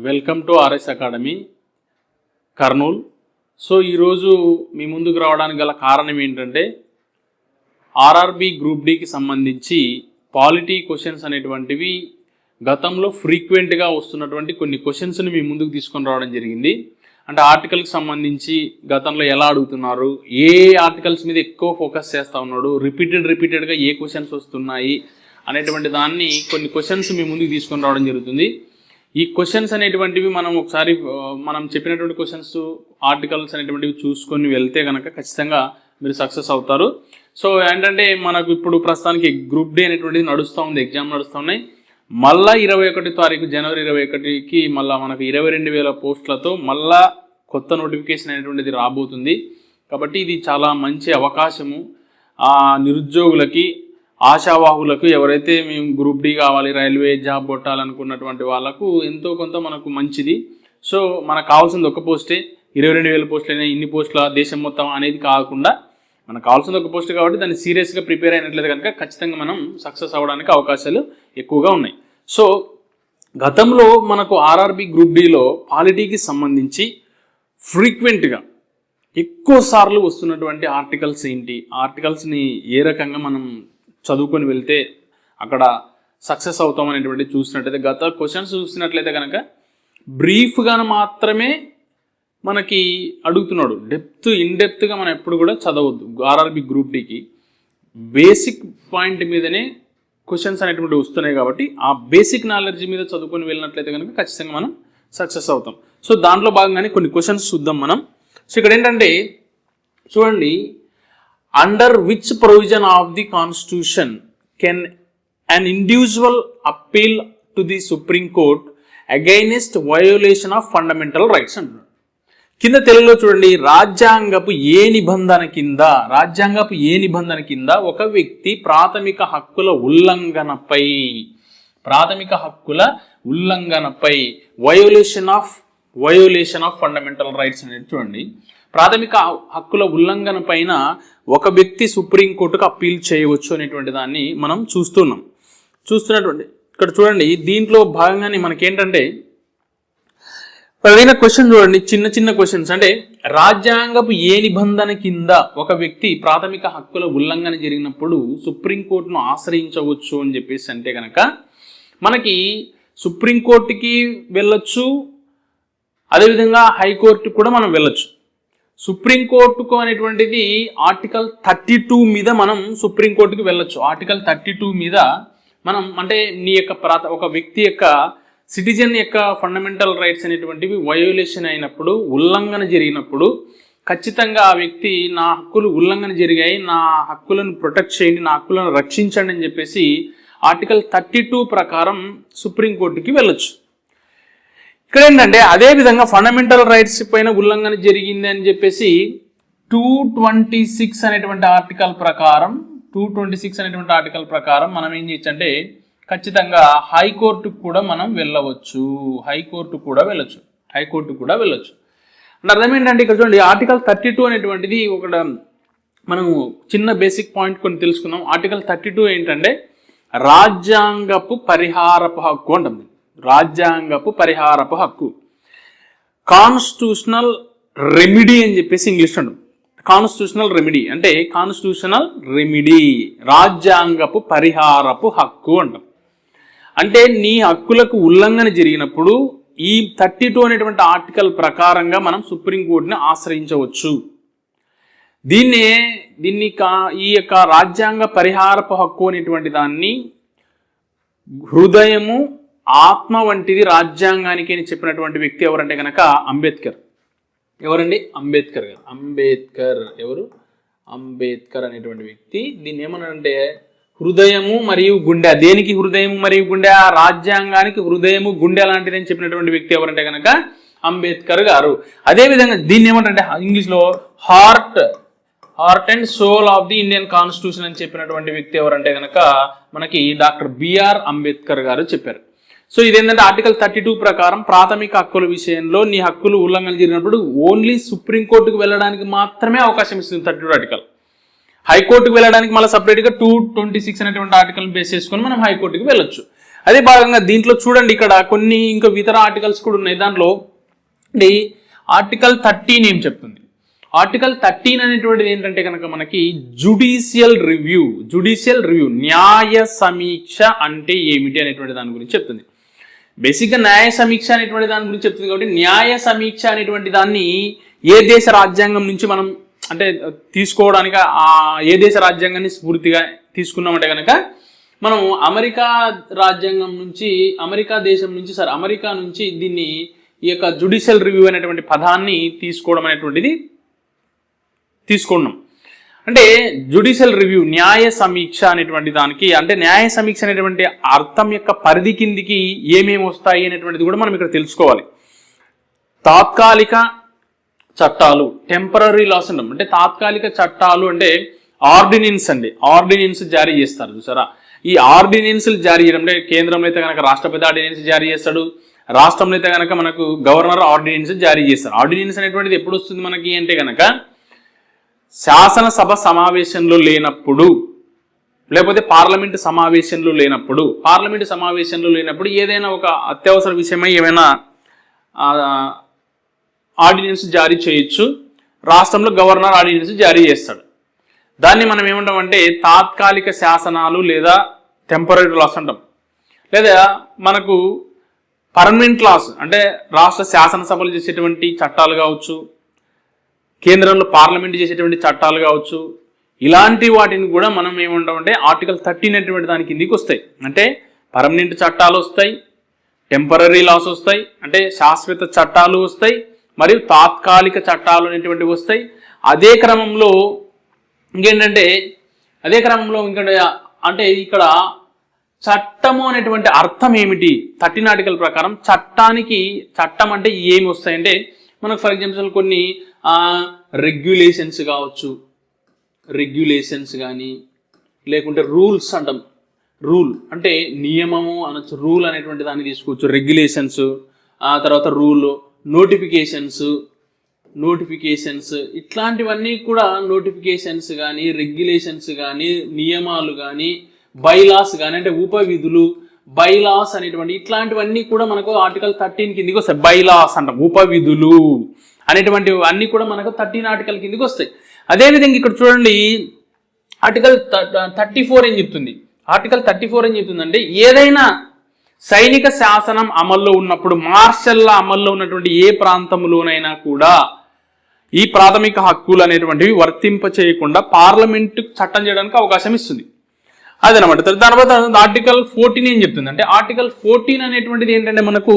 Welcome to RS academy Kurnool. So ఈరోజు మీ ముందుకు రావడానికి గల కారణం ఏంటంటే ఆర్ఆర్బి గ్రూప్ డికి సంబంధించి పాలిటీ క్వశ్చన్స్ అనేటువంటివి గతంలో ఫ్రీక్వెంట్గా వస్తున్నటువంటి కొన్ని క్వశ్చన్స్ని మీ ముందుకు తీసుకొని రావడం జరిగింది. అంటే ఆర్టికల్కి సంబంధించి గతంలో ఎలా అడుగుతున్నారు, ఏ ఆర్టికల్స్ మీద ఎక్కువ ఫోకస్ చేస్తూ ఉన్నాడు, రిపీటెడ్గా ఏ క్వశ్చన్స్ వస్తున్నాయి అనేటువంటి దాన్ని కొన్ని క్వశ్చన్స్ మీ ముందుకు తీసుకొని రావడం జరుగుతుంది. ఈ క్వశ్చన్స్ అనేటువంటివి మనం చెప్పినటువంటి క్వశ్చన్స్ ఆర్టికల్స్ అనేటువంటివి చూసుకొని వెళ్తే కనుక ఖచ్చితంగా మీరు సక్సెస్ అవుతారు. సో ఏంటంటే మనకు ఇప్పుడు ప్రస్తుతానికి గ్రూప్ డి అనేటువంటిది నడుస్తూ ఉంది, ఎగ్జామ్ నడుస్తూ ఉన్నాయి. మళ్ళీ 21 తారీఖు జనవరి 21కి మళ్ళీ మనకు 22,000 పోస్టులతో మళ్ళా కొత్త నోటిఫికేషన్ అనేటువంటిది రాబోతుంది. కాబట్టి ఇది చాలా మంచి అవకాశము నిరుద్యోగులకి, ఆశావాహులకు, ఎవరైతే మేము గ్రూప్ డి కావాలి, రైల్వే జాబ్ కొట్టాలనుకున్నటువంటి వాళ్ళకు ఎంతో కొంత మనకు మంచిది. సో మనకు కావాల్సింది ఒక పోస్టే, 22,000 పోస్టులైనా ఇన్ని పోస్టుల దేశం మొత్తం అనేది కాకుండా మనకు కావాల్సింది ఒక పోస్ట్ కాబట్టి దాన్ని సీరియస్గా ప్రిపేర్ అయినట్లయితే కనుక ఖచ్చితంగా మనం సక్సెస్ అవ్వడానికి అవకాశాలు ఎక్కువగా ఉన్నాయి. సో గతంలో మనకు ఆర్ఆర్బి గ్రూప్ డిలో పాలిటీకి సంబంధించి ఫ్రీక్వెంట్గా ఎక్కువ సార్లు వస్తున్నటువంటి ఆర్టికల్స్ ఏంటి, ఆర్టికల్స్ని ఏ రకంగా మనం చదువుకొని వెళ్తే అక్కడ సక్సెస్ అవుతాం అనేటువంటి చూసినట్లయితే గత క్వశ్చన్స్ చూసినట్లయితే కనుక బ్రీఫ్గా మాత్రమే మనకి అడుగుతున్నాడు. ఇన్డెప్త్గా మనం ఎప్పుడు కూడా చదవద్దు. ఆర్ఆర్బి గ్రూప్ డికి బేసిక్ పాయింట్ మీదనే క్వశ్చన్స్ అనేటువంటి వస్తున్నాయి కాబట్టి ఆ బేసిక్ నాలెడ్జ్ మీద చదువుకొని వెళ్ళినట్లయితే కనుక ఖచ్చితంగా మనం సక్సెస్ అవుతాం. సో దాంట్లో భాగంగానే కొన్ని క్వశ్చన్స్ చూద్దాం మనం. సో ఇక్కడ ఏంటంటే చూడండి, under which provision of the constitution can an individual appeal to the Supreme Court against violation of fundamental rights అంటున్నాడు. కింద తెలుగులో చూడండి, రాజ్యాంగపు ఏ నిబంధన కింద ఒక వ్యక్తి ప్రాథమిక హక్కుల ఉల్లంఘనపై వయోలేషన్ ఆఫ్ ఫండమెంటల్ రైట్స్ అనేది చూడండి, ప్రాథమిక హక్కుల ఉల్లంఘన పైన ఒక వ్యక్తి సుప్రీంకోర్టుకు అప్పీల్ చేయవచ్చు అనేటువంటి దాన్ని మనం చూస్తున్నటువంటి ఇక్కడ చూడండి. దీంట్లో భాగంగానే మనకేంటంటే ప్రధాన క్వశ్చన్ చూడండి, చిన్న క్వశ్చన్స్. అంటే రాజ్యాంగపు ఏ నిబంధన కింద ఒక వ్యక్తి ప్రాథమిక హక్కుల ఉల్లంఘన జరిగినప్పుడు సుప్రీంకోర్టును ఆశ్రయించవచ్చు అని చెప్పేసి అంటే కనుక మనకి సుప్రీంకోర్టుకి వెళ్ళొచ్చు, అదేవిధంగా హైకోర్టుకు కూడా మనం వెళ్ళొచ్చు. సుప్రీంకోర్టుకు అనేటువంటిది ఆర్టికల్ 32 మీద మనం సుప్రీంకోర్టుకు వెళ్ళొచ్చు. ఆర్టికల్ 32 మీద మనం అంటే నీ యొక్క ఒక వ్యక్తి యొక్క సిటిజన్ యొక్క ఫండమెంటల్ రైట్స్ అనేటువంటివి వయోలేషన్ అయినప్పుడు, ఉల్లంఘన జరిగినప్పుడు ఖచ్చితంగా ఆ వ్యక్తి నా హక్కులు ఉల్లంఘన జరిగాయి, నా హక్కులను ప్రొటెక్ట్ చేయండి, నా హక్కులను రక్షించండి అని చెప్పేసి ఆర్టికల్ 32 ప్రకారం సుప్రీంకోర్టుకి వెళ్ళొచ్చు. ఇక్కడ ఏంటంటే అదేవిధంగా ఫండమెంటల్ రైట్స్ పైన ఉల్లంఘన జరిగింది అని చెప్పేసి 226 అనేటువంటి ఆర్టికల్ ప్రకారం మనం ఏం చేయొచ్చు అంటే ఖచ్చితంగా హైకోర్టుకు కూడా మనం వెళ్ళవచ్చు. హైకోర్టు కూడా వెళ్ళొచ్చు. అంటే అర్థం ఏంటంటే ఇక్కడ చూడండి, ఆర్టికల్ 32 అనేటువంటిది ఒక మనం చిన్న బేసిక్ పాయింట్ కొన్ని తెలుసుకుందాం. ఆర్టికల్ 32 ఏంటంటే రాజ్యాంగపు పరిహారపు హక్కు అంటుంది. రాజ్యాంగపు పరిహారపు హక్కు, కాన్స్టిట్యూషనల్ రెమిడీ అని చెప్పేసి ఇంగ్లీష్ అంటాం. కాన్స్టిట్యూషనల్ రెమిడీ రాజ్యాంగపు పరిహారపు హక్కు అంటాం. అంటే నీ హక్కులకు ఉల్లంఘన జరిగినప్పుడు ఈ 32 అనేటువంటి ఆర్టికల్ ప్రకారంగా మనం సుప్రీంకోర్టుని ఆశ్రయించవచ్చు. దీన్ని ఈ యొక్క రాజ్యాంగ పరిహారపు హక్కు అనేటువంటి దాన్ని హృదయము, ఆత్మ వంటిది రాజ్యాంగానికి అని చెప్పినటువంటి వ్యక్తి ఎవరంటే కనుక అంబేద్కర్. ఎవరండి? అంబేద్కర్ గారు. అంబేద్కర్ అనేటువంటి వ్యక్తి దీన్ని ఏమన్నాడంటే హృదయము మరియు గుండె. దేనికి హృదయము మరియు గుండె? ఆ రాజ్యాంగానికి హృదయము, గుండె లాంటిది అని చెప్పినటువంటి వ్యక్తి ఎవరంటే కనుక అంబేద్కర్ గారు. అదేవిధంగా దీన్ని ఏమంటారంటే ఇంగ్లీష్లో heart and soul of the Indian constitution అని చెప్పినటువంటి వ్యక్తి ఎవరంటే కనుక మనకి డాక్టర్ బిఆర్ అంబేద్కర్ గారు చెప్పారు. సో ఇదేంటంటే ఆర్టికల్ 32 ప్రకారం ప్రాథమిక హక్కుల విషయంలో నీ హక్కులు ఉల్లంఘన జరిగినప్పుడు ఓన్లీ సుప్రీంకోర్టుకు వెళ్ళడానికి మాత్రమే అవకాశం ఇస్తుంది 32 ఆర్టికల్. హైకోర్టుకు వెళ్ళడానికి మళ్ళీ సపరేట్గా 226 అనేటువంటి ఆర్టికల్ బేస్ చేసుకొని మనం హైకోర్టుకు వెళ్ళొచ్చు. అదే భాగంగా దీంట్లో చూడండి ఇక్కడ కొన్ని ఇంకా ఇతర ఆర్టికల్స్ కూడా ఉన్నాయి. దాంట్లో ఆర్టికల్ 13 ఏం చెప్తుంది? ఆర్టికల్ 13 అనేటువంటిది ఏంటంటే కనుక మనకి జుడిషియల్ రివ్యూ న్యాయ సమీక్ష అంటే ఏమిటి అనేటువంటి దాని గురించి చెప్తుంది. బేసిక్గా న్యాయ సమీక్ష అనేటువంటి దాని గురించి చెప్తుంది కాబట్టి న్యాయ సమీక్ష అనేటువంటి దాన్ని ఏ దేశ రాజ్యాంగం నుంచి మనం అంటే తీసుకోవడానికి ఏ దేశ రాజ్యాంగాన్ని స్ఫూర్తిగా తీసుకున్నామంటే కనుక మనం అమెరికా రాజ్యాంగం నుంచి అమెరికా నుంచి దీన్ని ఈ యొక్క జుడిషియల్ రివ్యూ అనేటువంటి పదాన్ని తీసుకోవడం అనేటువంటిది తీసుకున్నాం. అంటే జుడిషియల్ రివ్యూ న్యాయ సమీక్ష అనేటువంటి దానికి అంటే న్యాయ సమీక్ష అనేటువంటి అర్థం యొక్క పరిధి కిందికి ఏమేమి వస్తాయి అనేటువంటిది కూడా మనం ఇక్కడ తెలుసుకోవాలి. తాత్కాలిక చట్టాలు, టెంపరరీ లాస్ అంటాం. అంటే తాత్కాలిక చట్టాలు అంటే ఆర్డినెన్స్ జారీ చేస్తారు చూసారా. ఈ ఆర్డినెన్స్లు జారీ చేయడం అంటే కేంద్రంలో అయితే కనుక రాష్ట్రపతి ఆర్డినెన్స్ జారీ చేస్తాడు, రాష్ట్రంలో అయితే కనుక మనకు గవర్నర్ ఆర్డినెన్స్ జారీ చేస్తారు. ఆర్డినెన్స్ అనేటువంటిది ఎప్పుడు వస్తుంది మనకి అంటే కనుక శాసనసభ సమావేశంలో లేనప్పుడు, లేకపోతే పార్లమెంటు సమావేశంలో లేనప్పుడు ఏదైనా ఒక అత్యవసర విషయమై ఏమైనా ఆర్డినెన్స్ జారీ చేయొచ్చు. రాష్ట్రంలో గవర్నర్ ఆర్డినెన్స్ జారీ చేస్తాడు. దాన్ని మనం ఏమంటామంటే తాత్కాలిక శాసనాలు లేదా టెంపరరీ లాస్ అంటాం. లేదా మనకు పర్మనెంట్ లాస్ అంటే రాష్ట్ర శాసనసభలు చేసేటువంటి చట్టాలు కావచ్చు, కేంద్రంలో పార్లమెంట్ చేసేటువంటి చట్టాలు కావచ్చు, ఇలాంటి వాటిని కూడా మనం ఏమంటామంటే ఆర్టికల్ 13 అనేటువంటి దాని కిందికి వస్తాయి. అంటే పర్మనెంట్ చట్టాలు వస్తాయి, టెంపరరీ లాస్ వస్తాయి అంటే శాశ్వత చట్టాలు వస్తాయి, మరియు తాత్కాలిక చట్టాలు అనేటువంటివి వస్తాయి. అదే క్రమంలో ఇంకేంటంటే అంటే ఇక్కడ చట్టము అనేటువంటి అర్థం ఏమిటి? 13 ఆర్టికల్ ప్రకారం చట్టం అంటే ఏమి వస్తాయంటే మనకు ఫర్ ఎగ్జాంపుల్ కొన్ని రెగ్యులేషన్స్ కావచ్చు, కానీ లేకుంటే రూల్స్ అంటాం. రూల్ అంటే నియమము అనొచ్చు, రూల్ అనేటువంటి దాన్ని తీసుకోవచ్చు. రెగ్యులేషన్స్, తర్వాత రూల్, నోటిఫికేషన్స్ ఇట్లాంటివన్నీ కూడా నోటిఫికేషన్స్ కానీ, రెగ్యులేషన్స్ కానీ, నియమాలు కానీ, బైలాస్ కానీ అంటే ఉపవిధులు, బైలాస్ అనేటువంటి ఇట్లాంటివన్నీ కూడా మనకు ఆర్టికల్ 13 కిందికి వస్తాయి. బైలాస్ అంటాం, ఉపవిధులు అనేటువంటివి అన్నీ కూడా మనకు 13 ఆర్టికల్ కిందికి వస్తాయి. అదేవిధంగా ఇక్కడ చూడండి ఆర్టికల్ 34 ఏం చెప్తుంది? ఆర్టికల్ 34 ఏం చెప్తుందంటే ఏదైనా సైనిక శాసనం అమల్లో ఉన్నప్పుడు, మార్షల్ల అమల్లో ఉన్నటువంటి ఏ ప్రాంతంలోనైనా కూడా ఈ ప్రాథమిక హక్కులు అనేటువంటివి వర్తింప చేయకుండా పార్లమెంటు చట్టం చేయడానికి అవకాశం ఇస్తుంది. అదనమాట. తర్వాత ఆర్టికల్ 14 ఏం చెప్తుంది అంటే ఆర్టికల్ 14 అనేటువంటిది ఏంటంటే మనకు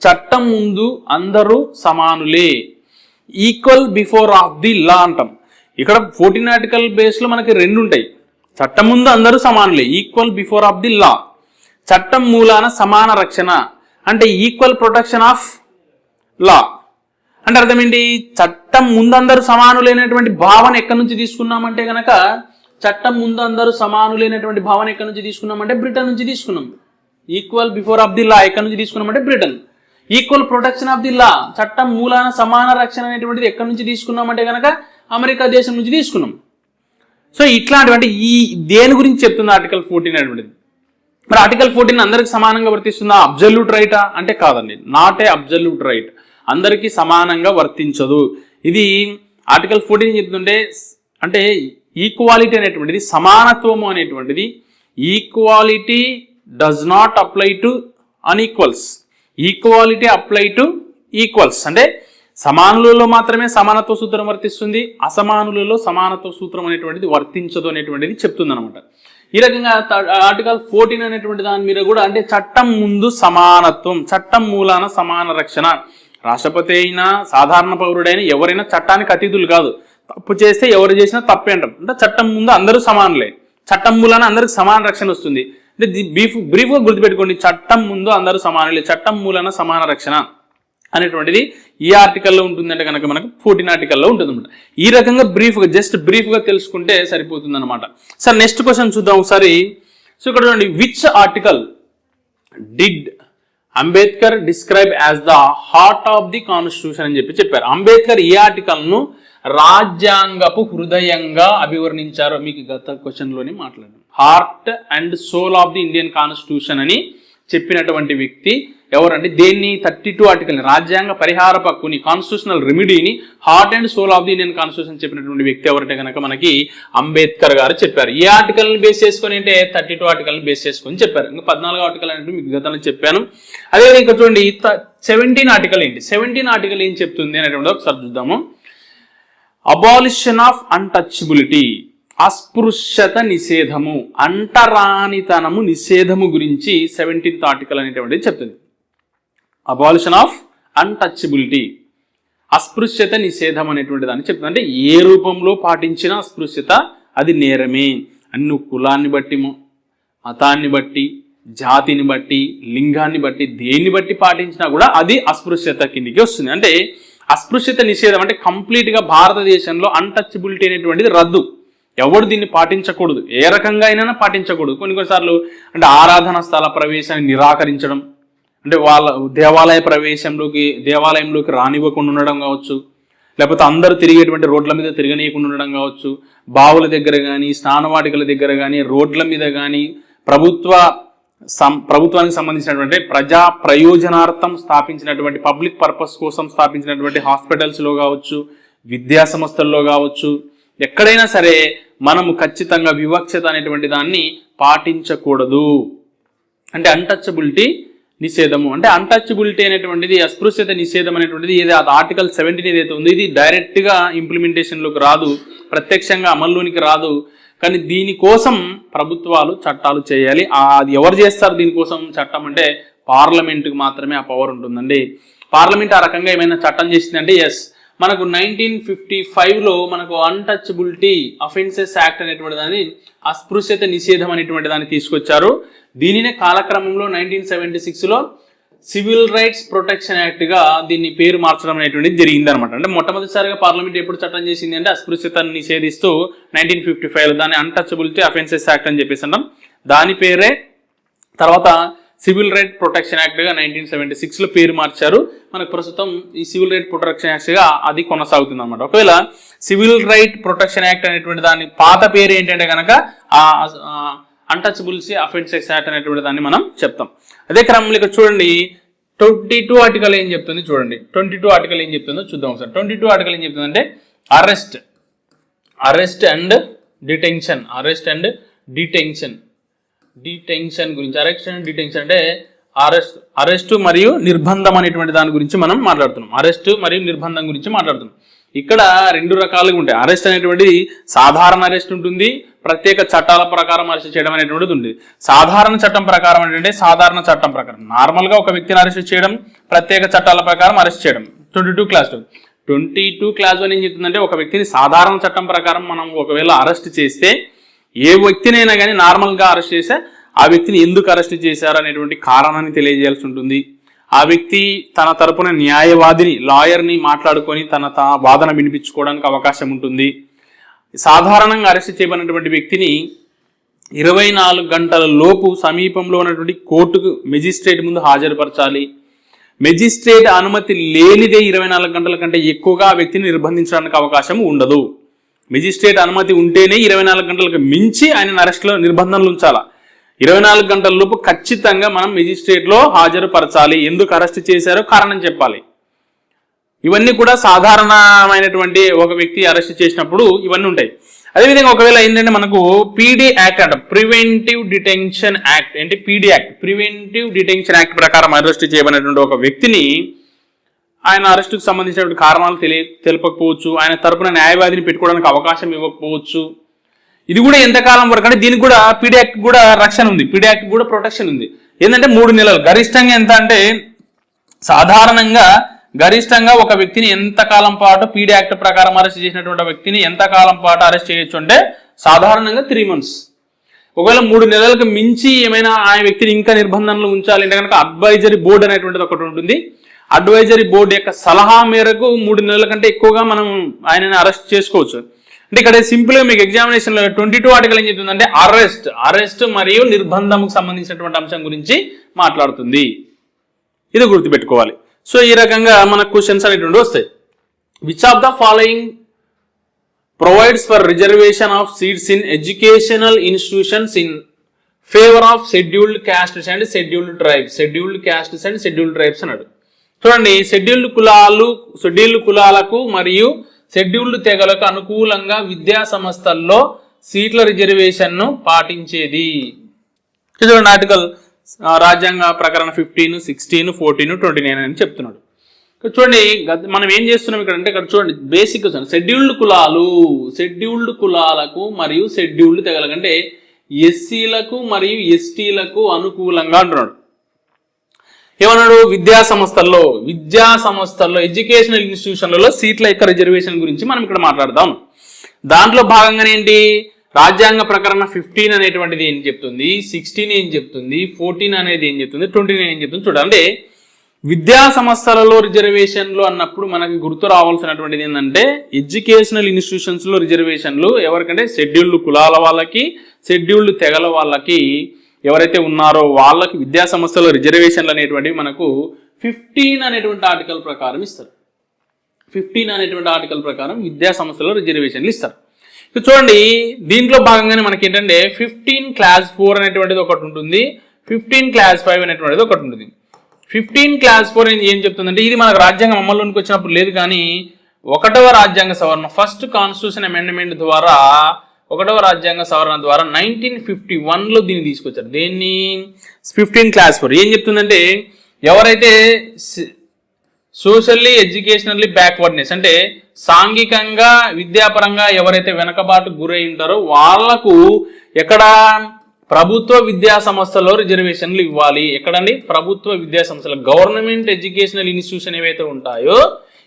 చట్టం ముందు అందరూ సమానులే, equal before of the law అంటాం. ఇక్కడ 14 ఆర్టికల్ బేస్లో మనకి రెండు ఉంటాయి. చట్టం ముందు అందరూ సమానులే, equal before of the law. చట్టం మూలాన సమాన రక్షణ అంటే ఈక్వల్ ప్రొటెక్షన్ ఆఫ్ లా అంటే అర్థం ఏంటి? చట్టం ముందు అందరూ సమానులైనటువంటి భావన ఎక్కడి నుంచి తీసుకున్నామంటే కనుక చట్టం ముందు అందరూ సమానులైనటువంటి భావన ఎక్కడి నుంచి తీసుకున్నామంటే బ్రిటన్ నుంచి తీసుకున్నాం. Equal before of the law ఎక్కడి నుంచి తీసుకున్నామంటే Britain. Equal protection of the law చట్టం మూలాన సమాన రక్షణ అనేటువంటిది ఎక్కడి నుంచి తీసుకున్నామంటే కనుక అమెరికా దేశం నుంచి తీసుకున్నాం. సో ఇట్లాంటివంటే ఈ దేని గురించి చెప్తుంది ఆర్టికల్ 14 అనేటువంటిది. మరి ఆర్టికల్ 14 అందరికి సమానంగా వర్తిస్తుందా? అబ్జల్యూట్ రైటా అంటే కాదండి, నాట్ ఏ అబ్జల్యూట్ రైట్. అందరికీ సమానంగా వర్తించదు. ఇది ఆర్టికల్ 14 చెప్తుంటే అంటే ఈక్వాలిటీ అనేటువంటిది, సమానత్వము అనేటువంటిది, equality does not apply to అన్ఈక్వల్స్, equality apply to equals. అంటే సమానులలో మాత్రమే సమానత్వ సూత్రం వర్తిస్తుంది, అసమానులలో సమానత్వ సూత్రం అనేటువంటిది వర్తించదు అనేటువంటిది చెప్తుంది అనమాట. ఈ రకంగా ఆర్టికల్ 14 అనేటువంటి దాని మీద కూడా అంటే చట్టం ముందు సమానత్వం, చట్టం మూలాన సమాన రక్షణ. రాష్ట్రపతి అయినా సాధారణ పౌరుడైనా ఎవరైనా చట్టానికి అతీతులు కాదు. తప్పు చేస్తే ఎవరు చేసినా తప్పే అంటాం. అంటే చట్టం ముందు అందరూ సమానులే, చట్టం మూలాన అందరికి సమాన రక్షణ వస్తుంది. అంటే బ్రీఫ్గా గుర్తుపెట్టుకోండి, చట్టం ముందు అందరూ సమానులే, చట్టం మూలాన సమాన రక్షణ అనేటువంటిది ఈ ఆర్టికల్లో ఉంటుందంటే కనుక మనకు 14 ఆర్టికల్లో ఉంటుంది అనమాట. ఈ రకంగా బ్రీఫ్గా తెలుసుకుంటే సరిపోతుంది అనమాట. సార్ నెక్స్ట్ క్వశ్చన్ చూద్దాం ఒకసారి. సో ఇక్కడ చూడండి, which article did Ambedkar describe as the heart of the constitution అని చెప్పారు. అంబేద్కర్ ఏ ఆర్టికల్ను రాజ్యాంగపు హృదయంగా అభివర్ణించారో మీకు గత క్వశ్చన్లోనే మాట్లాడాం. Heart and soul of the Indian constitution అని చెప్పినటువంటి వ్యక్తి ఎవరంటే దేన్ని 32 ఆర్టికల్ని రాజ్యాంగ పరిహార హక్కుని కాన్స్టిట్యూషనల్ రెమెడీని heart and soul of the Indian constitution చెప్పినటువంటి వ్యక్తి ఎవరంటే కనుక మనకి అంబేద్కర్ గారు చెప్పారు. ఈ ఆర్టికల్ని బేస్ చేసుకొని అంటే 32 ఆర్టికల్ని బేస్ చేసుకొని చెప్పారు. ఇంకా 14 ఆర్టికల్ అంటే మీకు గతంలో చెప్పాను. అదేవిధంగా ఇక్కడ చూడండి 17 ఆర్టికల్ ఏంటి, 17 ఆర్టికల్ ఏం చెప్తుంది అనేటువంటి ఒకసారి చూద్దాము. అబాలిషన్ ఆఫ్ అన్టచబిలిటీ, అస్పృశ్యత నిషేధము, అంటరానితనము నిషేధము గురించి 17th ఆర్టికల్ అనేటువంటిది చెప్తుంది. అబాలిషన్ ఆఫ్ అన్టచబిలిటీ, అస్పృశ్యత నిషేధం అనేటువంటి దాన్ని చెప్తుంది. అంటే ఏ రూపంలో పాటించిన అస్పృశ్యత అది నేరమే. అన్ని కులాన్ని బట్టి, మతాన్ని బట్టి, జాతిని బట్టి, లింగాన్ని బట్టి, దేన్ని బట్టి పాటించినా కూడా అది అస్పృశ్యత కిందికి వస్తుంది. అంటే అస్పృశ్యత నిషేధం అంటే కంప్లీట్గా భారతదేశంలో అన్టచబిలిటీ అనేటువంటిది రద్దు. ఎవడు దీన్ని పాటించకూడదు, ఏ రకంగా అయినా పాటించకూడదు. కొన్నిసార్లు అంటే ఆరాధన స్థల ప్రవేశాన్ని నిరాకరించడం, అంటే వాళ్ళ దేవాలయంలోకి రానివ్వకుండా ఉండడం కావచ్చు, లేకపోతే అందరూ తిరిగేటువంటి రోడ్ల మీద తిరగనీయకుండా ఉండడం కావచ్చు, బావుల దగ్గర కానీ స్నానవాటికల దగ్గర కానీ రోడ్ల మీద కానీ ప్రభుత్వానికి సంబంధించినటువంటి ప్రజా ప్రయోజనార్థం స్థాపించినటువంటి పబ్లిక్ పర్పస్ కోసం స్థాపించినటువంటి హాస్పిటల్స్లో కావచ్చు, విద్యా సంస్థల్లో కావచ్చు, ఎక్కడైనా సరే మనము ఖచ్చితంగా వివక్షత అనేటువంటి దాన్ని పాటించకూడదు. అంటే అన్టచబిలిటీ నిషేధము. అంటే అన్టచబిలిటీ అనేటువంటిది, అస్పృశ్యత నిషేధం అనేటువంటిది ఏది ఆర్టికల్ 17 ఏదైతే ఉందో ఇది డైరెక్ట్గా ఇంప్లిమెంటేషన్లోకి రాదు, ప్రత్యక్షంగా అమల్లోనికి రాదు. కానీ దీనికోసం ప్రభుత్వాలు చట్టాలు చేయాలి. అది ఎవరు చేస్తారు దీనికోసం చట్టం అంటే పార్లమెంటుకి మాత్రమే ఆ పవర్ ఉంటుందండి. పార్లమెంట్ ఆ రకంగా ఏమైనా చట్టం చేసిందంటే ఎస్, మనకు 1955లో మనకు అన్టచబిలిటీ అఫెన్సెస్ యాక్ట్ అనేటువంటి దాన్ని, అస్పృశ్యత నిషేధం అనేటువంటి దాన్ని తీసుకొచ్చారు. దీనినే కాలక్రమంలో 1976లో సివిల్ రైట్స్ ప్రొటెక్షన్ యాక్ట్గా దీన్ని పేరు మార్చడం అనేటువంటిది జరిగింది అనమాట. అంటే మొట్టమొదటిసారిగా పార్లమెంట్ ఎప్పుడు చట్టం చేసింది అంటే అస్పృశ్యతను నిషేధిస్తూ 1955 దాన్ని అన్టచబిలిటీ అఫెన్సెస్ యాక్ట్ అని చెప్పేసి అన్నాం. దాని పేరే తర్వాత సివిల్ రైట్ ప్రొటెక్షన్ యాక్ట్గా 1976లో పేరు మార్చారు. మనకు ప్రస్తుతం ఈ సివిల్ రైట్ ప్రొటెక్షన్ యాక్ట్గా అది కొనసాగుతుంది అనమాట. ఒకవేళ సివిల్ రైట్ ప్రొటెక్షన్ యాక్ట్ అనేటువంటి దాని పాత పేరు ఏంటంటే కనుక అన్టచబిలిటీ అఫెన్సెస్ యాక్ట్ అనేటువంటి దాన్ని మనం చెప్తాం. అదే క్రమంలో ఇక్కడ చూడండి 22 ఆర్టికల్ ఏం చెప్తుంది చూడండి. 22 ఆర్టికల్ ఏం చెప్తుందో చూద్దాం ఒకసారి. 22 ఆర్టికల్ ఏం చెప్తుందంటే అరెస్ట్ అండ్ డిటెన్షన్ గురించి. అరెస్ట్ అండ్ డిటెన్షన్ అంటే అరెస్టు మరియు నిర్బంధం అనేటువంటి దాని గురించి మనం మాట్లాడుతున్నాం. అరెస్టు మరియు నిర్బంధం గురించి మాట్లాడుతున్నాం. ఇక్కడ 2 రకాలుగా ఉంటాయి. అరెస్ట్ అనేటువంటిది సాధారణ అరెస్ట్ ఉంటుంది, ప్రత్యేక చట్టాల ప్రకారం అరెస్ట్ చేయడం అనేటువంటిది ఉంది. సాధారణ చట్టం ప్రకారం ఏంటంటే సాధారణ చట్టం ప్రకారం నార్మల్గా ఒక వ్యక్తిని అరెస్ట్ చేయడం, ప్రత్యేక చట్టాల ప్రకారం అరెస్ట్ చేయడం. 22 క్లాస్ 1 ఏం చెప్తుందంటే ఒక వ్యక్తిని సాధారణ చట్టం ప్రకారం మనం ఒకవేళ అరెస్ట్ చేస్తే, ఏ వ్యక్తినైనా కానీ నార్మల్గా అరెస్ట్ చేస్తే ఆ వ్యక్తిని ఎందుకు అరెస్ట్ చేశారు అనేటువంటి కారణాన్ని తెలియజేయాల్సి ఉంటుంది. ఆ వ్యక్తి తన తరపున న్యాయవాదిని, లాయర్ని మాట్లాడుకొని తన వాదన వినిపించుకోవడానికి అవకాశం ఉంటుంది. సాధారణంగా అరెస్ట్ చేయబడినటువంటి వ్యక్తిని 24 గంటల లోపు సమీపంలో ఉన్నటువంటి కోర్టుకు మెజిస్ట్రేట్ ముందు హాజరుపరచాలి. మెజిస్ట్రేట్ అనుమతి లేనిదే 24 గంటల కంటే ఎక్కువగా ఆ వ్యక్తిని నిర్బంధించడానికి అవకాశం ఉండదు. మెజిస్ట్రేట్ అనుమతి ఉంటేనే 24 గంటలకు మించి ఆయన అరెస్ట్లో నిర్బంధనలు ఉంచాలా. 24 గంటల లోపు ఖచ్చితంగా మనం మెజిస్ట్రేట్లో హాజరుపరచాలి. ఎందుకు అరెస్ట్ చేశారో కారణం చెప్పాలి. ఇవన్నీ కూడా సాధారణమైనటువంటి ఒక వ్యక్తి అరెస్ట్ చేసినప్పుడు ఇవన్నీ ఉంటాయి. అదేవిధంగా ఒకవేళ ఏంటంటే మనకు పీడీ యాక్ట్ అంట, ప్రివెంటివ్ డిటెన్షన్ యాక్ట్. ఏంటి PD act? Preventive detention act ప్రకారం అరెస్ట్ చేయబడినటువంటి ఒక వ్యక్తిని ఆయన అరెస్టుకు సంబంధించినటువంటి కారణాలు తెలపకపోవచ్చు, ఆయన తరపున న్యాయవాదిని పెట్టుకోవడానికి అవకాశం ఇవ్వకపోవచ్చు. ఇది కూడా ఎంతకాలం వరకు అంటే దీనికి కూడా పీడీ యాక్ట్ కూడా రక్షణ ఉంది, పీడీ యాక్ట్ కూడా ప్రొటెక్షన్ ఉంది. ఏంటంటే 3 నెలలు గరిష్టంగా. ఎంత అంటే సాధారణంగా గరిష్టంగా ఒక వ్యక్తిని ఎంతకాలం పాటు పీడీ యాక్ట్ ప్రకారం అరెస్ట్ చేసినటువంటి వ్యక్తిని ఎంతకాలం పాటు అరెస్ట్ చేయొచ్చు అంటే సాధారణంగా 3 months. ఒకవేళ 3 నెలలకు మించి ఏమైనా ఆ వ్యక్తిని ఇంకా నిర్బంధనలు ఉంచాలి అంటే కనుక అడ్వైజరీ బోర్డు అనేటువంటిది ఒకటి ఉంటుంది. అడ్వైజరీ బోర్డు యొక్క సలహా మేరకు 3 నెలల కంటే ఎక్కువగా మనం ఆయనని అరెస్ట్ చేసుకోవచ్చు. అంటే ఇక్కడ సింపుల్గా మీకు ఎగ్జామినేషన్లో 22 ఆర్టికల్ ఏం చెప్తుందంటే అరెస్ట్ మరియు నిర్బంధంకు సంబంధించినటువంటి అంశం గురించి మాట్లాడుతుంది. ఇది గుర్తుపెట్టుకోవాలి. సో ఈ రకంగా మన క్వశ్చన్స్ అనేటువంటి వస్తాయి. Which of the following provides for reservation of seats in educational institutions in favour of scheduled castes and scheduled tribes. Scheduled castes and scheduled tribes అన్నాడు. చూడండి, షెడ్యూల్డ్ కులాలకు మరియు షెడ్యూల్డ్ తెగలకు అనుకూలంగా విద్యా సంస్థల్లో సీట్ల రిజర్వేషన్ ను పాటించేది. చూడండి, ఆర్టికల్ రాజ్యాంగ ప్రకరణ 15, 16, 14, 29 అని చెప్తున్నాడు. చూడండి, మనం ఏం చేస్తున్నాం ఇక్కడ అంటే, ఇక్కడ చూడండి బేసిక్ షెడ్యూల్డ్ కులాలకు మరియు షెడ్యూల్డ్ తెగలకు అంటే ఎస్సీలకు మరియు ఎస్టీలకు అనుకూలంగా అంటున్నాడు. ఏమన్నాడు? విద్యా సంస్థల్లో ఎడ్యుకేషనల్ ఇన్స్టిట్యూషన్లలో సీట్ల యొక్క రిజర్వేషన్ గురించి మనం ఇక్కడ మాట్లాడదాం. దాంట్లో భాగంగానే ఏంటి, రాజ్యాంగ ప్రకరణ 15 అనేటువంటిది ఏం చెప్తుంది, 16 ఏం చెప్తుంది, 14 అనేది ఏం చెప్తుంది, 29 ఏం చెప్తుంది చూడండి. విద్యా సంస్థలలో రిజర్వేషన్లు అన్నప్పుడు మనకి గుర్తు రావాల్సినటువంటిది ఏంటంటే, ఎడ్యుకేషనల్ ఇన్స్టిట్యూషన్స్లో రిజర్వేషన్లు ఎవరికంటే షెడ్యూల్డ్ కులాల వాళ్ళకి, షెడ్యూల్డ్ తెగల వాళ్ళకి ఎవరైతే ఉన్నారో వాళ్ళకి విద్యా సంస్థలో రిజర్వేషన్లు అనేటువంటివి మనకు 15 అనేటువంటి ఆర్టికల్ ప్రకారం ఇస్తారు. 15 అనేటువంటి ఆర్టికల్ ప్రకారం విద్యా సంస్థలో రిజర్వేషన్లు ఇస్తారు. చూడండి, దీంట్లో భాగంగానే మనకి ఏంటంటే 15 క్లాస్ 4 అనేటువంటిది ఒకటి ఉంటుంది, 15 క్లాస్ 5 అనేటువంటిది ఒకటి ఉంటుంది. 15 క్లాస్ 4 ఏం చెప్తుందంటే, ఇది మనకు రాజ్యాంగం అమల్లోనికి వచ్చినప్పుడు లేదు, కానీ 1వ రాజ్యాంగ సవరణ, ఫస్ట్ కాన్స్టిట్యూషన్ అమెండ్మెంట్ ద్వారా 1వ రాజ్యాంగ సవరణ ద్వారా 1951లో దీన్ని తీసుకొచ్చారు. దేన్ని? 15 క్లాస్ 4 ఏం చెప్తుందంటే, ఎవరైతే సోషల్లీ ఎడ్యుకేషనల్లీ బ్యాక్వర్డ్నెస్ అంటే సాంఘికంగా విద్యాపరంగా ఎవరైతే వెనకబాటు గురై ఉంటారో వాళ్లకు ఎక్కడ ప్రభుత్వ విద్యా సంస్థల్లో రిజర్వేషన్లు ఇవ్వాలి. ఎక్కడండి? ప్రభుత్వ విద్యా సంస్థలు, గవర్నమెంట్ ఎడ్యుకేషనల్ ఇన్స్టిట్యూషన్ ఏవైతే ఉంటాయో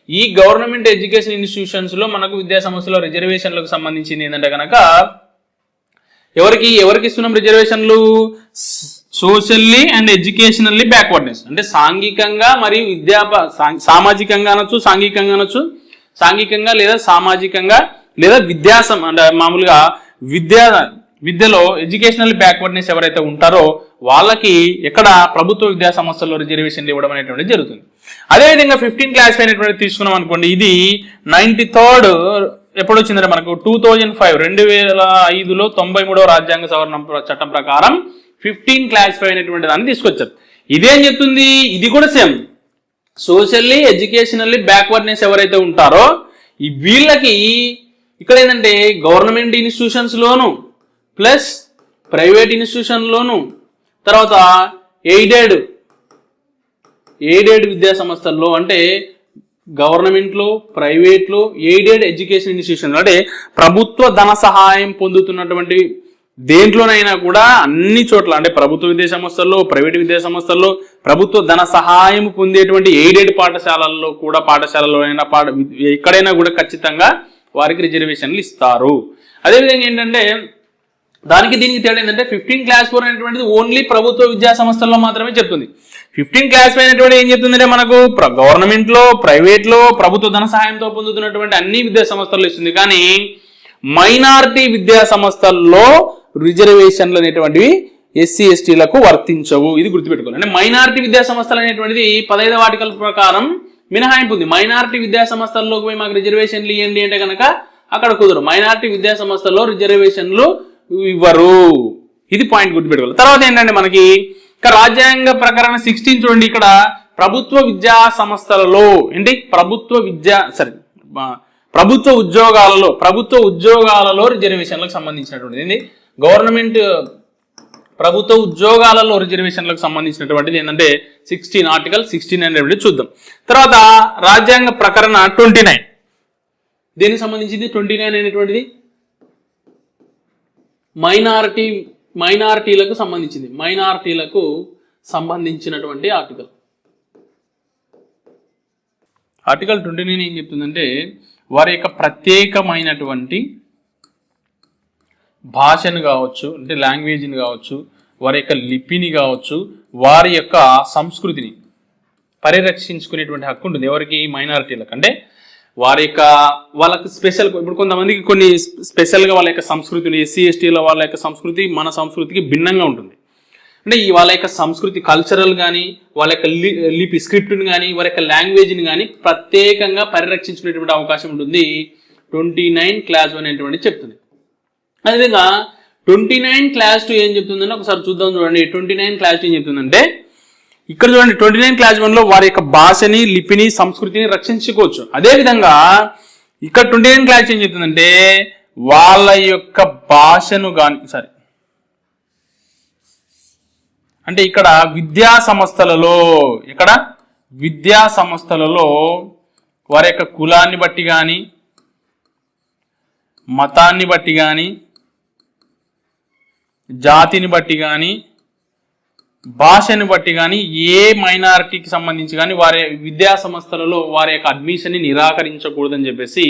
ఈ గవర్నమెంట్ ఎడ్యుకేషన్ ఇన్స్టిట్యూషన్స్ లో మనకు విద్యా సంస్థలో రిజర్వేషన్లకు సంబంధించింది ఏంటంటే కనుక ఎవరికి ఇస్తున్నాం రిజర్వేషన్లు? సోషల్లీ అండ్ ఎడ్యుకేషనల్లీ బ్యాక్వర్డ్నెస్ అంటే సాంఘికంగా మరియు సామాజికంగా అనొచ్చు, సాంఘికంగా లేదా సామాజికంగా లేదా అంటే మామూలుగా విద్యలో ఎడ్యుకేషనల్ బ్యాక్వర్డ్నెస్ ఎవరైతే ఉంటారో వాళ్ళకి ఎక్కడ ప్రభుత్వ విద్యా సంస్థల్లో రిజర్వేషన్లు ఇవ్వడం అనేటువంటిది జరుగుతుంది. అదేవిధంగా 15 క్లాస్ అనేటువంటి తీసుకున్నాం అనుకోండి, ఇది 93rd ఎప్పుడు వచ్చిందంటే మనకు 2005లో 93వ రాజ్యాంగ సవరణ చట్టం ప్రకారం 15 క్లాస్ 5 అనేటువంటి దాన్ని తీసుకొచ్చారు. ఇదేం చెప్తుంది? ఇది కూడా సేమ్, సోషల్లీ ఎడ్యుకేషనల్లీ బ్యాక్వర్డ్నెస్ ఎవరైతే ఉంటారో ఈ వీళ్ళకి ఇక్కడ ఏంటంటే గవర్నమెంట్ ఇన్స్టిట్యూషన్స్ లోను ప్లస్ ప్రైవేట్ ఇన్స్టిట్యూషన్ లోను తర్వాత ఎయిడెడ్ విద్యా సంస్థల్లో అంటే గవర్నమెంట్లో, ప్రైవేట్లో, ఎయిడెడ్ ఎడ్యుకేషన్ ఇన్స్టిట్యూషన్ అంటే ప్రభుత్వ ధన సహాయం పొందుతున్నటువంటి దేంట్లోనైనా కూడా అన్ని చోట్ల అంటే ప్రభుత్వ విద్యా సంస్థల్లో, ప్రైవేట్ విద్యా సంస్థల్లో ప్రభుత్వ ధన సహాయం పొందేటువంటి ఎయిడెడ్ పాఠశాలల్లో అయినా ఎక్కడైనా కూడా ఖచ్చితంగా వారికి రిజర్వేషన్లు ఇస్తారు. అదేవిధంగా ఏంటంటే దీనికి తేడా ఏంటంటే 15 క్లాస్ 4 అనేటువంటిది ఓన్లీ ప్రభుత్వ విద్యా సంస్థల్లో మాత్రమే చెప్తుంది. 15 క్లాస్ 5 అనేటువంటి ఏం చెప్తుందంటే మనకు గవర్నమెంట్లో, ప్రైవేట్లో ప్రభుత్వ ధన సహాయంతో పొందుతున్నటువంటి అన్ని విద్యా సంస్థల్లో ఇస్తుంది. కానీ మైనారిటీ విద్యా సంస్థల్లో రిజర్వేషన్లు అనేటువంటివి ఎస్సీ ఎస్టీలకు వర్తించవు. ఇది గుర్తుపెట్టుకోవాలి. అంటే మైనారిటీ విద్యా సంస్థలు అనేటువంటిది 15వ ఆర్టికల్ ప్రకారం మినహాయింపు ఉంది. మైనారిటీ విద్యా సంస్థల్లోకి పోయి మాకు రిజర్వేషన్లు ఇవ్వండి అంటే కనుక అక్కడ కుదరు. మైనారిటీ విద్యా సంస్థల్లో రిజర్వేషన్లు ఇవ్వరు. ఇది పాయింట్ గుర్తుపెట్టుకోవాలి. తర్వాత ఏంటంటే మనకి ఇక్కడ రాజ్యాంగ ప్రకరణ 16 చూడండి, ఇక్కడ ప్రభుత్వ విద్యా సంస్థలలో ఏంటి ప్రభుత్వ ఉద్యోగాలలో రిజర్వేషన్లకు సంబంధించినటువంటిది ఏంటి గవర్నమెంట్ ప్రభుత్వ ఉద్యోగాలలో రిజర్వేషన్లకు సంబంధించినటువంటిది ఏంటంటే ఆర్టికల్ 16 అనేటువంటి చూద్దాం. తర్వాత రాజ్యాంగ ప్రకరణ 29 దేనికి సంబంధించింది? 29 అనేటువంటిది మైనారిటీలకు సంబంధించింది. మైనారిటీలకు సంబంధించినటువంటి ఆర్టికల్ 29 ఏం చెప్తుందంటే వారి యొక్క ప్రత్యేకమైనటువంటి భాషను కావచ్చు, అంటే లాంగ్వేజ్ని కావచ్చు, వారి యొక్క లిపిని కావచ్చు, వారి యొక్క సంస్కృతిని పరిరక్షించుకునేటువంటి హక్కు ఉంటుంది. ఎవరికి? మైనారిటీలకు. అంటే వాళ్ళకి స్పెషల్, ఇప్పుడు కొంతమందికి కొన్ని స్పెషల్గా వాళ్ళ యొక్క సంస్కృతిని, ఎస్సీ ఎస్టీల వాళ్ళ యొక్క సంస్కృతి మన సంస్కృతికి భిన్నంగా ఉంటుంది. అంటే వాళ్ళ యొక్క సంస్కృతి కల్చరల్ కానీ, వాళ్ళ యొక్క లిపి స్క్రిప్ట్ని కానీ, వారి యొక్క లాంగ్వేజ్ని కానీ ప్రత్యేకంగా పరిరక్షించుకునేటువంటి అవకాశం ఉంటుంది 29 క్లాస్ 1 అనేటువంటి చెప్తుంది. అదేవిధంగా 29 క్లాస్ 2 ఏం చెప్తుందంటే ఒకసారి చూద్దాం. చూడండి 29 క్లాస్ 2 ఏం చెప్తుందంటే ఇక్కడ చూడండి 29 క్లాస్ 1లో వారి యొక్క భాషని, లిపిని, సంస్కృతిని రక్షించుకోవచ్చు. అదేవిధంగా ఇక్కడ 29 క్లాస్ ఏం చెప్తుందంటే వాళ్ళ యొక్క భాషను కానీ అంటే ఇక్కడ విద్యా సంస్థలలో వారి యొక్క కులాన్ని బట్టి కానీ, మతాన్ని బట్టి కానీ, జాతిని బట్టి కానీ, భాషని బట్టి కానీ ఏ మైనారిటీకి సంబంధించి కానీ వారి విద్యా సంస్థలలో వారి యొక్క అడ్మిషన్ని నిరాకరించకూడదని చెప్పేసి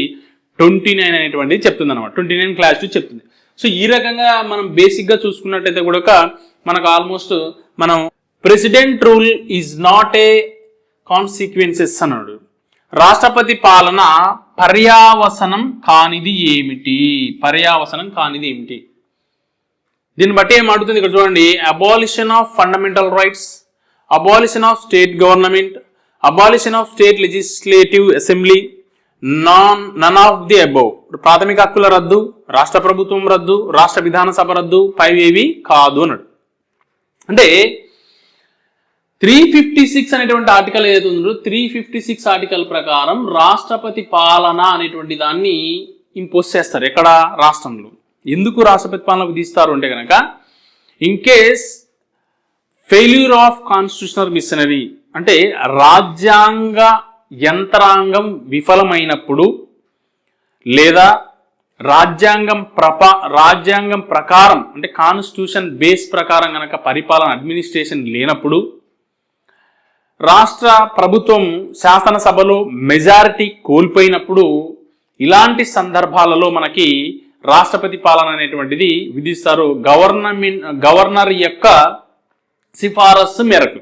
29 అనేటువంటిది చెప్తుంది అనమాట. 29 క్లాస్ 2 చెప్తుంది. సో ఈ రకంగా మనం బేసిక్గా చూసుకున్నట్టయితే కూడా మనకు ఆల్మోస్ట్ మనం president rule is not a consequences అన్నాడు. రాష్ట్రపతి పాలన పర్యావసనం కానిది ఏమిటి? దీన్ని బట్టి ఏం అడుగుతుంది ఇక్కడ చూడండి. Abolition of fundamental rights, abolition of state government, abolition of state legislative assembly, none of the above. ప్రాథమిక హక్కుల రద్దు, రాష్ట్ర ప్రభుత్వం రద్దు, రాష్ట్ర విధానసభ రద్దు, పైవేవి కాదు అన్నాడు. అంటే 356 అనేటువంటి ఆర్టికల్ ఏదైతే ఉందో 356 ఆర్టికల్ ప్రకారం రాష్ట్రపతి పాలన అనేటువంటి దాన్ని ఇంపోజ్ చేస్తారు. ఎక్కడ? రాష్ట్రంలో. ఎందుకు రాష్ట్రపతి పాలన విధిస్తారు అంటే కనుక in case failure of constitutional machinery అంటే రాజ్యాంగ యంత్రాంగం విఫలమైనప్పుడు లేదా రాజ్యాంగం ప్రకారం అంటే కాన్స్టిట్యూషన్ బేస్ ప్రకారం కనుక పరిపాలన అడ్మినిస్ట్రేషన్ లేనప్పుడు, రాష్ట్ర ప్రభుత్వం శాసనసభలో మెజారిటీ కోల్పోయినప్పుడు, ఇలాంటి సందర్భాలలో మనకి రాష్ట్రపతి పాలన అనేటువంటిది విధిస్తారు గవర్నర్ యొక్క సిఫారసు మేరకు.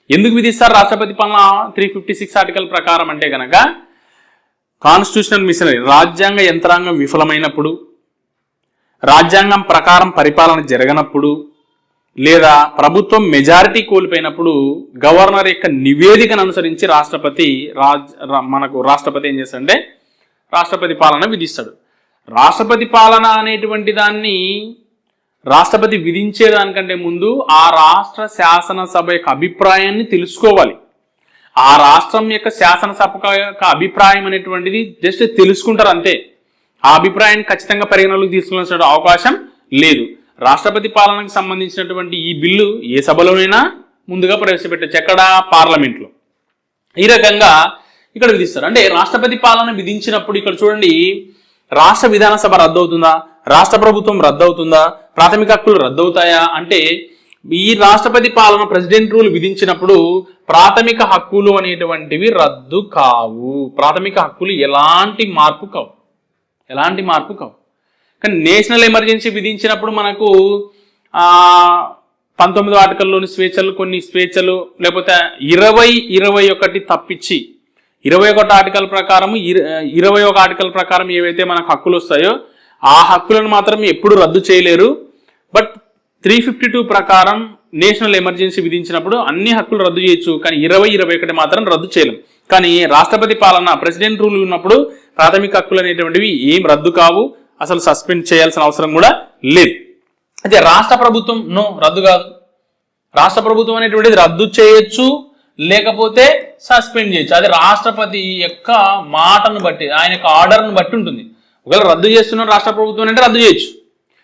ఎందుకు విధిస్తారు రాష్ట్రపతి పాలన 356 ఆర్టికల్ ప్రకారం అంటే కనుక కాన్స్టిట్యూషనల్ మిషనరీ రాజ్యాంగ యంత్రాంగం విఫలమైనప్పుడు, రాజ్యాంగం ప్రకారం పరిపాలన జరగనప్పుడు, లేదా ప్రభుత్వం మెజారిటీ కోల్పోయినప్పుడు గవర్నర్ యొక్క నివేదికను అనుసరించి రాష్ట్రపతి ఏం చేస్తాడంటే రాష్ట్రపతి పాలన విధిస్తాడు. రాష్ట్రపతి పాలన అనేటువంటి దాన్ని రాష్ట్రపతి విధించేదానికంటే ముందు ఆ రాష్ట్ర శాసనసభ యొక్క అభిప్రాయాన్ని తెలుసుకోవాలి. ఆ రాష్ట్రం యొక్క శాసనసభ యొక్క అభిప్రాయం అనేటువంటిది జస్ట్ తెలుసుకుంటారు అంతే. ఆ అభిప్రాయాన్ని ఖచ్చితంగా పరిగణలోకి తీసుకునే అవకాశం లేదు. రాష్ట్రపతి పాలనకు సంబంధించినటువంటి ఈ బిల్లు ఏ సభలోనైనా ముందుగా ప్రవేశపెట్టచ్చు, ఎక్కడ? పార్లమెంట్లో. ఈ రకంగా ఇక్కడ విధిస్తారు. అంటే రాష్ట్రపతి పాలన విధించినప్పుడు ఇక్కడ చూడండి, రాష్ట్ర విధానసభ రద్దవుతుందా, రాష్ట్ర ప్రభుత్వం రద్దవుతుందా, ప్రాథమిక హక్కులు రద్దవుతాయా అంటే ఈ రాష్ట్రపతి పాలన ప్రెసిడెంట్ రూల్ విధించినప్పుడు ప్రాథమిక హక్కులు అనేటువంటివి రద్దు కావు. ప్రాథమిక హక్కులు ఎలాంటి మార్పు కావు. కానీ నేషనల్ ఎమర్జెన్సీ విధించినప్పుడు మనకు 19వ ఆర్టికల్లోని కొన్ని స్వేచ్ఛలు లేకపోతే 21 తప్పించి 21 ఆర్టికల్ ప్రకారం 21 ఆర్టికల్ ప్రకారం ఏవైతే మనకు హక్కులు వస్తాయో ఆ హక్కులను మాత్రం ఎప్పుడు రద్దు చేయలేరు. బట్ 352 ప్రకారం నేషనల్ ఎమర్జెన్సీ విధించినప్పుడు అన్ని హక్కులు రద్దు చేయొచ్చు, కానీ 21 మాత్రం రద్దు చేయలేం. కానీ రాష్ట్రపతి పాలన ప్రెసిడెంట్ రూల్ ఉన్నప్పుడు ప్రాథమిక హక్కులు అనేటువంటివి ఏం రద్దు కావు, అసలు సస్పెండ్ చేయాల్సిన అవసరం కూడా లేదు. అయితే రాష్ట్ర ప్రభుత్వం రద్దు కాదు. రాష్ట్ర ప్రభుత్వం అనేటువంటిది రద్దు చేయొచ్చు, లేకపోతే సస్పెండ్ చేయొచ్చు. అది రాష్ట్రపతి యొక్క మాటను బట్టి, ఆయన యొక్క ఆర్డర్ను బట్టి ఉంటుంది. ఒకవేళ రద్దు చేస్తున్నాం రాష్ట్ర ప్రభుత్వం అంటే రద్దు చేయొచ్చు,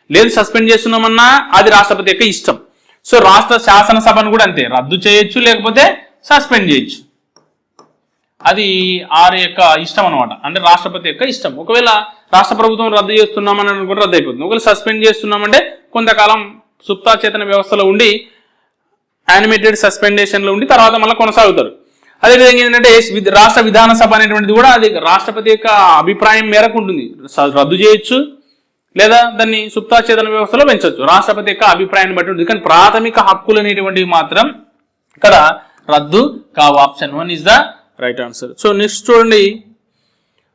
లేదు సస్పెండ్ చేస్తున్నామన్నా అది రాష్ట్రపతి యొక్క ఇష్టం. సో రాష్ట్ర శాసనసభను కూడా అంతే, రద్దు చేయొచ్చు లేకపోతే సస్పెండ్ చేయొచ్చు. అది ఆరు యొక్క ఇష్టం అనమాట, అంటే రాష్ట్రపతి యొక్క ఇష్టం. ఒకవేళ రాష్ట్ర ప్రభుత్వం రద్దు చేస్తున్నామని అనుకుంటే రద్దు అయిపోతుంది. ఒకవేళ సస్పెండ్ చేస్తున్నామంటే కొంతకాలం సుప్తాచేతన వ్యవస్థలో ఉండి యానిమేటెడ్ సస్పెండేషన్లో ఉండి తర్వాత మళ్ళీ కొనసాగుతారు. అదేవిధంగా ఏంటంటే రాష్ట్ర విధానసభ అనేటువంటిది కూడా అది రాష్ట్రపతి యొక్క అభిప్రాయం మేరకు ఉంటుంది. రద్దు చేయొచ్చు లేదా దాన్ని సుప్తాచేతన వ్యవస్థలో పెంచవచ్చు, రాష్ట్రపతి యొక్క అభిప్రాయాన్ని బట్టి ఉంటుంది. కానీ ప్రాథమిక హక్కులు అనేటువంటివి మాత్రం ఇక్కడ రద్దు కావు. Option 1 is the right answer. So next చూడండి,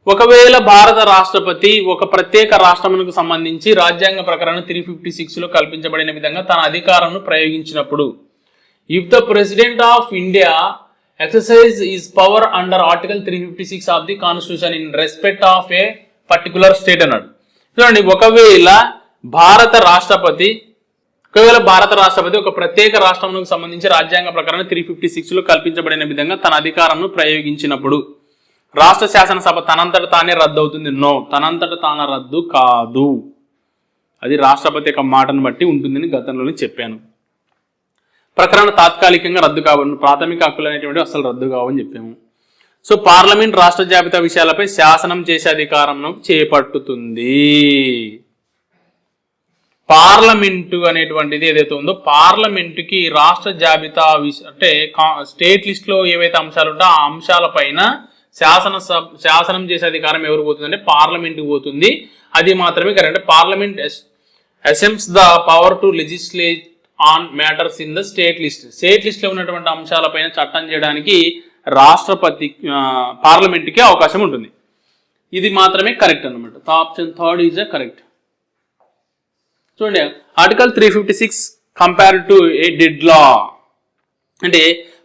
ఒకవేళ భారత రాష్ట్రపతి ఒక ప్రత్యేక రాష్ట్రమునకు సంబంధించి రాజ్యాంగ ప్రకారం 356లో కల్పించబడిన విధంగా తన అధికారాన్ని ప్రయోగించినప్పుడు, if the president of India exercise his power under article 356 of the constitution in respect of a particular state అన్నాడు. చూడండి, ఒకవేళ భారత రాష్ట్రపతి ఒక ప్రత్యేక రాష్ట్రములకు సంబంధించి రాజ్యాంగ ప్రకారం 356లో కల్పించబడిన విధంగా తన అధికారంను ప్రయోగించినప్పుడు రాష్ట్ర శాసనసభ తనంతట తానే రద్దు అవుతుంది. నో, తనంతట తాన రద్దు కాదు. అది రాష్ట్రపతి యొక్క మాటను బట్టి ఉంటుందని గతంలోనే చెప్పాను. ప్రకరణ తాత్కాలికంగా రద్దు కావాలి, ప్రాథమిక హక్కులు అనేటువంటి అసలు రద్దు కావని చెప్పాము. సో పార్లమెంట్ రాష్ట్ర జాబితా విషయాలపై శాసనం చేసే అధికారంను చేపట్టుతుంది. పార్లమెంటు అనేటువంటిది ఏదైతే ఉందో పార్లమెంటుకి రాష్ట్ర జాబితా అంటే స్టేట్ లిస్ట్ లో ఏవైతే అంశాలు ఉంటాయో ఆ అంశాల పైన శాసనం చేసే అధికారం ఎవరు పోతుంది అంటే పార్లమెంట్కి పోతుంది. అది మాత్రమే కరెక్ట్. అంటే parliament assumes the power to legislate on matters in the state list. State list లో ఉన్నటువంటి అంశాలపైన చట్టం చేయడానికి రాష్ట్రపతి పార్లమెంట్కి అవకాశం ఉంటుంది. ఇది మాత్రమే కరెక్ట్ అనమాట. Option 3 is correct. చూడండి, article 356 compare to a dead law అంటే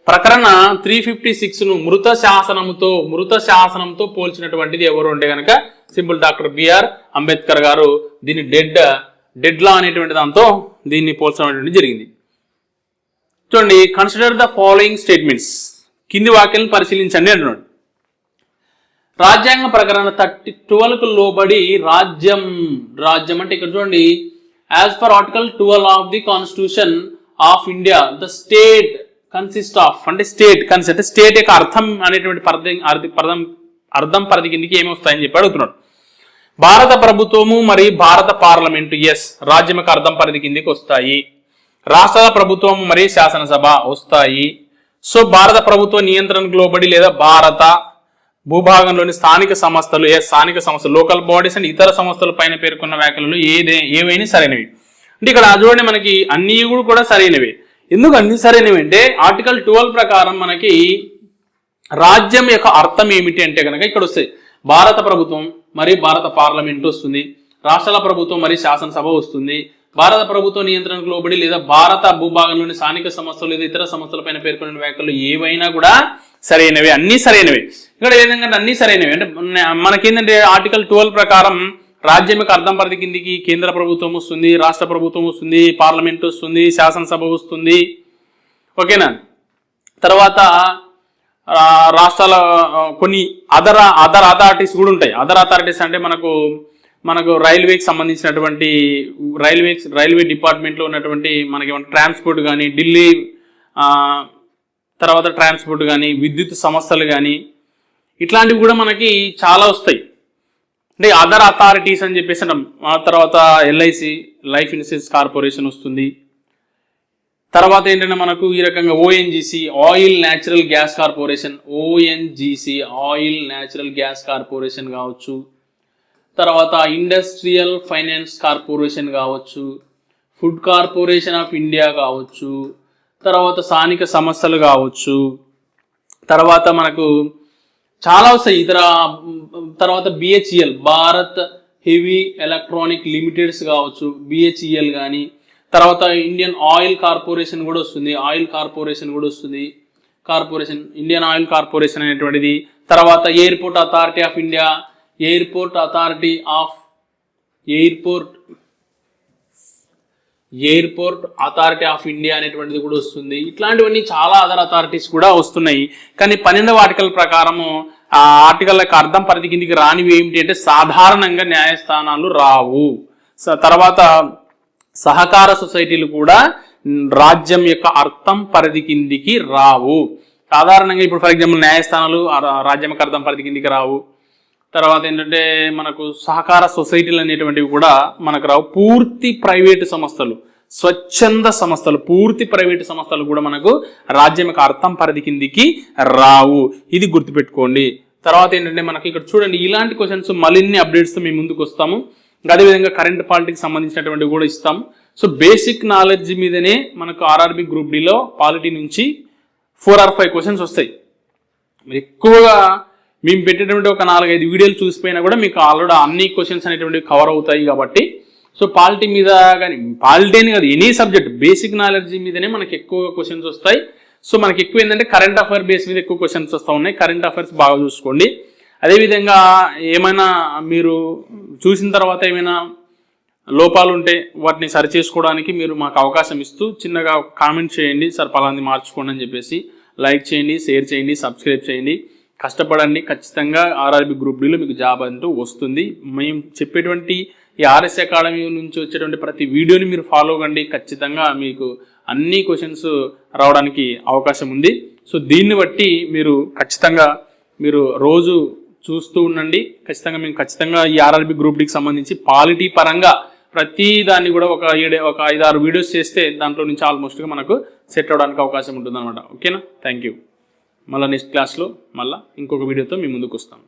ప్రకరణ 356ను మృత శాసనంతో పోల్చినటువంటిది ఎవరు అంటే కనుక సింపుల్ డాక్టర్ బిఆర్ అంబేద్కర్ గారు దీన్ని డెడ్ లా అనేటువంటి దాంతో దీన్ని పోల్చడం జరిగింది. చూడండి, కన్సిడర్ ద ఫాలోయింగ్ స్టేట్మెంట్స్, కింది వాక్యాలను పరిశీలించండి అంటున్నాడు. రాజ్యాంగ ప్రకరణ 12కు లోబడి రాజ్యం అంటే ఇక్కడ చూడండి, as per article 12 of the constitution of India the state consist of అంటే స్టేట్ యొక్క అర్థం అనేటువంటి అర్థం పరిధి కిందికి ఏమి వస్తాయని చెప్పి అడుగుతున్నాడు. భారత ప్రభుత్వము మరియు భారత పార్లమెంటు రాజ్యం యొక్క అర్థం పరిధి కిందికి వస్తాయి. రాష్ట్రాల ప్రభుత్వము మరియు శాసనసభ వస్తాయి. సో భారత ప్రభుత్వ నియంత్రణకు లోబడి లేదా భారత భూభాగంలోని స్థానిక సంస్థలు లోకల్ బాడీస్ అండ్ ఇతర సంస్థల పైన పేర్కొన్న వ్యాఖ్యలు ఏవైనా సరైనవి. అంటే ఇక్కడ చూడండి, మనకి అన్ని కూడా సరైనవి. ఎందుకు అన్ని సరైనవి అంటే ఆర్టికల్ 12 ప్రకారం మనకి రాజ్యం యొక్క అర్థం ఏమిటి అంటే కనుక ఇక్కడ వస్తాయి భారత ప్రభుత్వం మరియు భారత పార్లమెంట్ వస్తుంది, రాష్ట్రాల ప్రభుత్వం మరియు శాసనసభ వస్తుంది, భారత ప్రభుత్వ నియంత్రణకు లోబడి లేదా భారత భూభాగంలోని స్థానిక సంస్థలు లేదా ఇతర సంస్థలపైన పేర్కొన్న వ్యాఖ్యలు ఏవైనా కూడా సరైనవి, అన్ని సరైనవి. ఇక్కడ ఏదంటే అన్ని సరైనవి అంటే మనకేంటంటే ఆర్టికల్ 12 ప్రకారం రాజ్యం యొక్క అర్థం పరిధి కిందికి కేంద్ర ప్రభుత్వం వస్తుంది, రాష్ట్ర ప్రభుత్వం వస్తుంది, పార్లమెంట్ వస్తుంది, శాసనసభ వస్తుంది. ఓకేనా? తర్వాత రాష్ట్రాల కొన్ని అదర్ అథారిటీస్ కూడా ఉంటాయి. అదర్ అథారిటీస్ అంటే మనకు రైల్వేకి సంబంధించినటువంటి రైల్వే డిపార్ట్మెంట్లో ఉన్నటువంటి మనకి ట్రాన్స్పోర్ట్ కానీ ఢిల్లీ తర్వాత ట్రాన్స్పోర్ట్ కానీ విద్యుత్ సంస్థలు కానీ ఇట్లాంటివి కూడా మనకి చాలా వస్తాయి. అంటే అదర్ అథారిటీస్ అని చెప్పేసి అంటాం. ఆ తర్వాత ఎల్ఐసి లైఫ్ ఇన్సూరెన్స్ కార్పొరేషన్ వస్తుంది. తర్వాత ఏంటంటే మనకు ఈ రకంగా ONGC oil natural gas corporation కావచ్చు, తర్వాత ఇండస్ట్రియల్ ఫైనాన్స్ కార్పొరేషన్ కావచ్చు, ఫుడ్ కార్పొరేషన్ ఆఫ్ ఇండియా కావచ్చు, తర్వాత స్థానిక సంస్థలు కావచ్చు, తర్వాత మనకు చాలా వస్తాయి ఇతర. తర్వాత BHEL Bharat heavy electronic Limited's కావచ్చు, బిహెచ్ఈఎల్ కానీ, తర్వాత ఇండియన్ ఆయిల్ కార్పొరేషన్ కూడా వస్తుంది, ఇండియన్ ఆయిల్ కార్పొరేషన్ అనేటువంటిది. తర్వాత ఎయిర్పోర్ట్ అథారిటీ ఆఫ్ ఇండియా అనేటువంటిది కూడా వస్తుంది. ఇట్లాంటివన్నీ చాలా అదర్ అథారిటీస్ కూడా వస్తున్నాయి. కానీ 12వ ఆర్టికల్ ప్రకారము ఆ ఆర్టికల్ యొక్క అర్థం పరిధి కిందికి రానివి ఏమిటి అంటే సాధారణంగా న్యాయస్థానాలు రావు. తర్వాత సహకార సొసైటీలు కూడా రాజ్యం యొక్క అర్థం పరిధి కిందికి రావు. సాధారణంగా ఇప్పుడు ఫర్ ఎగ్జాంపుల్ న్యాయస్థానాలు రాజ్యం యొక్క అర్థం పరిధి కిందికి రావు. తర్వాత ఏంటంటే మనకు సహకార సొసైటీలు అనేటువంటివి కూడా మనకు రావు. పూర్తి ప్రైవేటు సంస్థలు, స్వచ్ఛంద సంస్థలు, పూర్తి ప్రైవేటు సంస్థలు కూడా మనకు రాజ్యం యొక్క అర్థం పరిధి కిందికి రావు. ఇది గుర్తుపెట్టుకోండి. తర్వాత ఏంటంటే మనకి ఇక్కడ చూడండి, ఇలాంటి క్వశ్చన్స్ మరిన్ని అప్డేట్స్తో మేము ముందుకు వస్తాము. అదేవిధంగా కరెంట్ పాలిటిక్స్ సంబంధించినటువంటివి కూడా ఇస్తాము. సో బేసిక్ నాలెడ్జ్ మీదనే మనకు ఆర్ఆర్బి గ్రూప్ డిలో పాలిటీ నుంచి 4 or 5 క్వశ్చన్స్ వస్తాయి. మీరు ఎక్కువగా మేము పెట్టేటువంటి ఒక 4-5 వీడియోలు చూసిపోయినా కూడా మీకు ఆల్రెడీ అన్ని క్వశ్చన్స్ అనేటువంటివి కవర్ అవుతాయి. కాబట్టి సో పాలిటీ మీద కానీ, పాలిటీ అని కాదు ఎనీ సబ్జెక్ట్, బేసిక్ నాలెడ్జ్ మీదనే మనకి ఎక్కువ క్వశ్చన్స్ వస్తాయి. సో మనకి ఎక్కువ ఏంటంటే కరెంట్ అఫైర్ బేస్ మీద ఎక్కువ క్వశ్చన్స్ వస్తూ ఉన్నాయి. కరెంట్ అఫైర్స్ బాగా చూసుకోండి. అదేవిధంగా ఏమైనా మీరు చూసిన తర్వాత ఏమైనా లోపాలు ఉంటే వాటిని సరి చేసుకోవడానికి మీరు మాకు అవకాశం ఇస్తూ చిన్నగా కామెంట్ చేయండి, సార్ పలాంది మార్చుకోండి అని చెప్పేసి. లైక్ చేయండి, షేర్ చేయండి, సబ్స్క్రైబ్ చేయండి. కష్టపడండి, ఖచ్చితంగా ఆర్ఆర్బి గ్రూప్ డీలో మీకు జాబ్ అంటూ వస్తుంది. మేము చెప్పేటువంటి ఈ ఆర్ఎస్ అకాడమీ నుంచి వచ్చేటువంటి ప్రతి వీడియోని మీరు ఫాలో అవ్వండి. ఖచ్చితంగా మీకు అన్ని క్వశ్చన్స్ రావడానికి అవకాశం ఉంది. సో దీన్ని బట్టి మీరు ఖచ్చితంగా మీరు రోజు చూస్తూ ఉండండి. ఖచ్చితంగా ఈ ఆర్ఆర్బి గ్రూప్ డీకి సంబంధించి పాలిటీ పరంగా ప్రతి దాన్ని కూడా ఒక 5-6 వీడియోస్ చేస్తే దాంట్లో నుంచి ఆల్మోస్ట్గా మనకు సెట్ అవ్వడానికి అవకాశం ఉంటుంది అనమాట. ఓకేనా? Thank you. మళ్ళీ నెక్స్ట్ క్లాస్లో మళ్ళీ ఇంకొక వీడియోతో మీ ముందుకు వస్తాను.